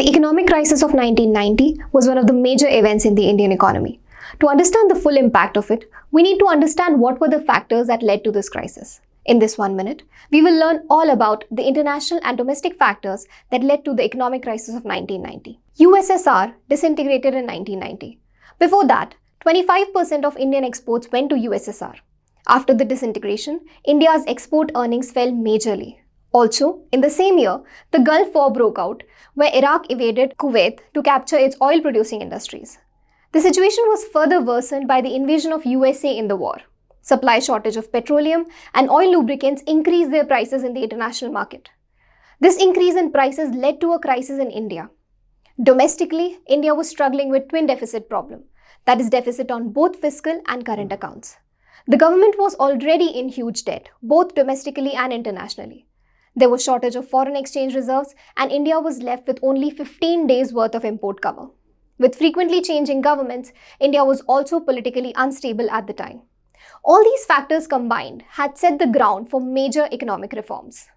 The economic crisis of 1990 was one of the major events in the Indian economy. To understand the full impact of it, we need to understand what were the factors that led to this crisis. In this 1 minute, we will learn all about the international and domestic factors that led to the economic crisis of 1990. USSR disintegrated in 1990. Before that, 25% of Indian exports went to USSR. After the disintegration, India's export earnings fell majorly. Also, in the same year, the Gulf War broke out, where Iraq invaded Kuwait to capture its oil-producing industries. The situation was further worsened by the invasion of USA in the war. Supply shortage of petroleum and oil lubricants increased their prices in the international market. This increase in prices led to a crisis in India. Domestically, India was struggling with twin deficit problem, that is deficit on both fiscal and current accounts. The government was already in huge debt, both domestically and internationally. There was shortage of foreign exchange reserves and India was left with only 15 days worth of import cover. With frequently changing governments, India was also politically unstable at the time. All these factors combined had set the ground for major economic reforms.